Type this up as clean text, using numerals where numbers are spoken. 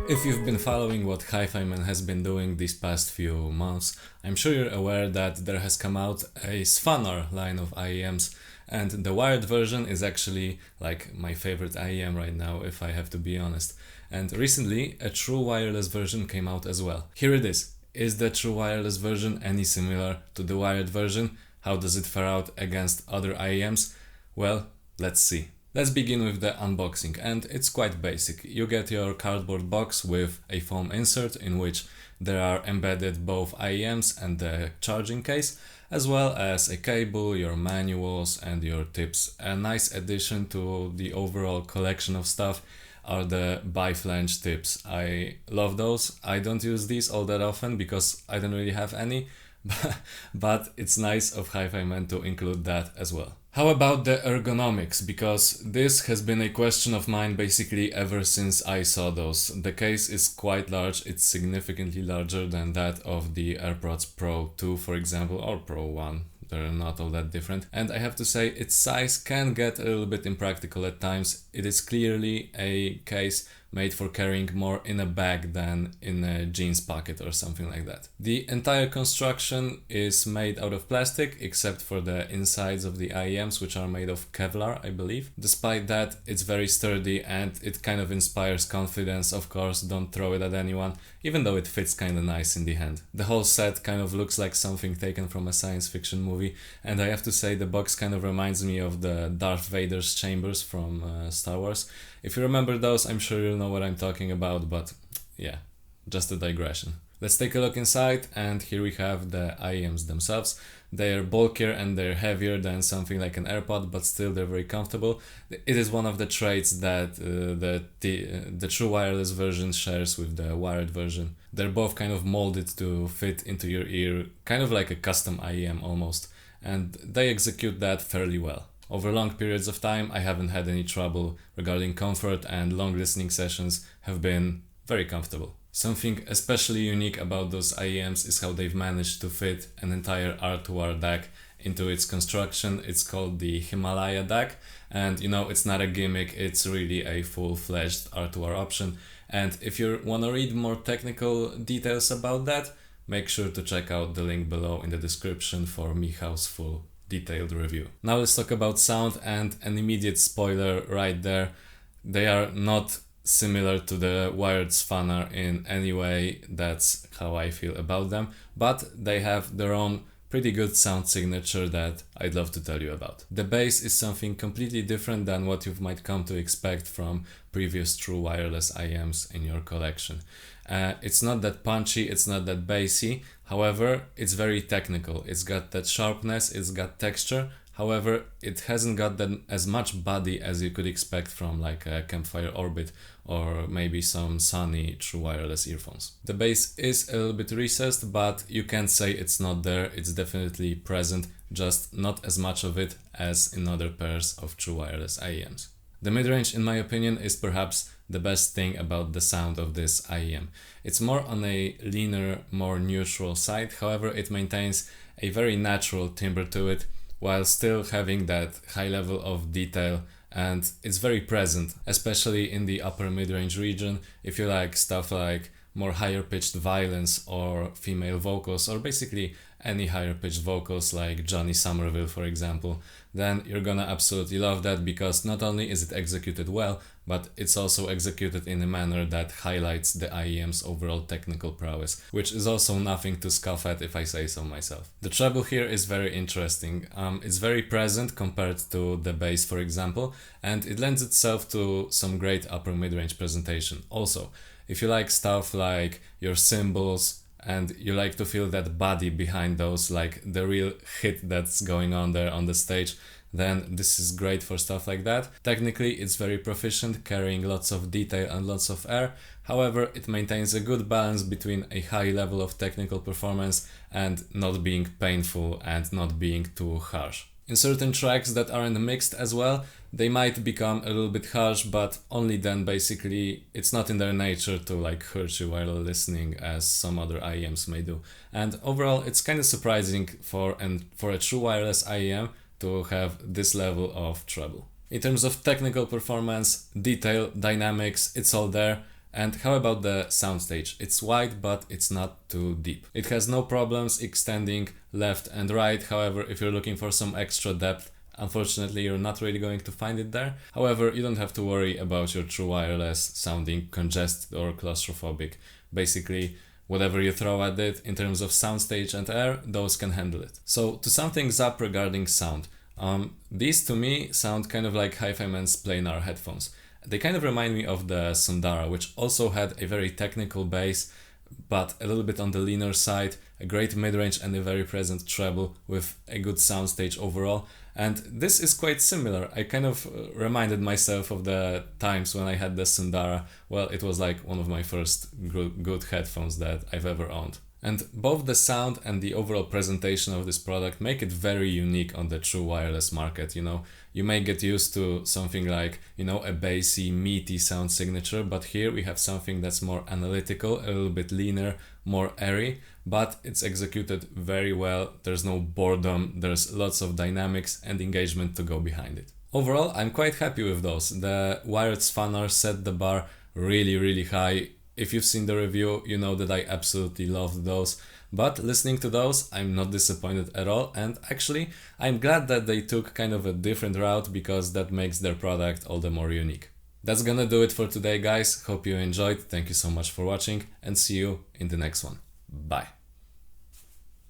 If you've been following what Hifiman has been doing these past few months, I'm sure you're aware that there has come out a Svanar line of IEMs, and the wired version is actually like my favorite IEM right now, if I have to be honest. And recently, a true wireless version came out as well. Here it is. Is the true wireless version any similar to the wired version? How does it fare out against other IEMs? Well, let's see. Let's begin with the unboxing, and it's quite basic. You get your cardboard box with a foam insert in which there are embedded both IEMs and the charging case, as well as a cable, your manuals and your tips. A nice addition to the overall collection of stuff are the biflange tips. I love those. I don't use these all that often because I don't really have any, but it's nice of Hifiman to include that as well. How about the ergonomics? Because this has been a question of mine basically ever since I saw those. The case is quite large, it's significantly larger than that of the AirPods Pro 2, for example, or Pro 1. They're not all that different. And I have to say, its size can get a little bit impractical at times. It is clearly a case made for carrying more in a bag than in a jeans pocket or something like that. The entire construction is made out of plastic, except for the insides of the IEMs, which are made of Kevlar, I believe. Despite that, it's very sturdy and it kind of inspires confidence. Of course, don't throw it at anyone, even though it fits kind of nice in the hand. The whole set kind of looks like something taken from a science fiction movie, and I have to say the box kind of reminds me of the Darth Vader's chambers from Star Wars. If you remember those, I'm sure you'll know what I'm talking about, but yeah, just a digression. Let's take a look inside, and here we have the IEMs themselves. They're bulkier and they're heavier than something like an AirPod, but still they're very comfortable. It is one of the traits that the true wireless version shares with the wired version. They're both kind of molded to fit into your ear, kind of like a custom IEM almost, and they execute that fairly well. Over long periods of time, I haven't had any trouble regarding comfort, and long listening sessions have been very comfortable. Something especially unique about those IEMs is how they've managed to fit an entire R2R DAC into its construction. It's called the Himalaya DAC, and it's not a gimmick, it's really a full-fledged R2R option. And if you want to read more technical details about that, make sure to check out the link below in the description for Michał's full detailed review. Now let's talk about sound, and an immediate spoiler right there. They are not similar to the wired Svanar in any way. That's how I feel about them, but they have their own pretty good sound signature that I'd love to tell you about. The bass is something completely different than what you might come to expect from previous true wireless IEMs in your collection. It's not that punchy, it's not that bassy, however, it's very technical. It's got that sharpness, it's got texture, however, it hasn't got that as much body as you could expect from like a Campfire Orbit or maybe some Sony true wireless earphones. The bass is a little bit recessed, but you can't say it's not there, it's definitely present, just not as much of it as in other pairs of true wireless IEMs. The midrange, in my opinion, is perhaps the best thing about the sound of this IEM. It's more on a leaner, more neutral side, however it maintains a very natural timbre to it while still having that high level of detail, and it's very present, especially in the upper midrange region. If you like stuff like more higher pitched violins or female vocals, or basically any higher pitched vocals like Johnny Somerville, for example, then you're gonna absolutely love that, because not only is it executed well, but it's also executed in a manner that highlights the IEM's overall technical prowess, which is also nothing to scoff at if I say so myself. The treble here is very interesting. It's very present compared to the bass, for example, and it lends itself to some great upper mid-range presentation. Also, if you like stuff like your cymbals and you like to feel that body behind those, like the real hit that's going on there on the stage, then this is great for stuff like that. Technically, it's very proficient, carrying lots of detail and lots of air. However, it maintains a good balance between a high level of technical performance and not being painful and not being too harsh. In certain tracks that aren't mixed as well, they might become a little bit harsh, but only then. Basically, it's not in their nature to like hurt you while listening as some other IEMs may do. And overall, it's kind of surprising for a true wireless IEM to have this level of treble. In terms of technical performance, detail, dynamics, it's all there. And how about the soundstage? It's wide, but it's not too deep. It has no problems extending left and right. However, if you're looking for some extra depth, unfortunately, you're not really going to find it there. However, you don't have to worry about your true wireless sounding congested or claustrophobic. Basically, whatever you throw at it in terms of soundstage and air, those can handle it. So to sum things up regarding sound, these to me sound kind of like Hifiman's planar headphones. They kind of remind me of the Sundara, which also had a very technical bass, but a little bit on the leaner side, a great mid-range and a very present treble with a good soundstage overall. And this is quite similar. I kind of reminded myself of the times when I had the Sundara. Well, it was like one of my first good headphones that I've ever owned. And both the sound and the overall presentation of this product make it very unique on the true wireless market. You may get used to something like, a bassy, meaty sound signature, but here we have something that's more analytical, a little bit leaner, more airy, but it's executed very well. There's no boredom, there's lots of dynamics and engagement to go behind it. Overall, I'm quite happy with those. The wired Svanar set the bar really, really high. If you've seen the review, you know that I absolutely loved those. But listening to those, I'm not disappointed at all. And actually, I'm glad that they took kind of a different route because that makes their product all the more unique. That's gonna do it for today, guys. Hope you enjoyed. Thank you so much for watching and see you in the next one. Bye.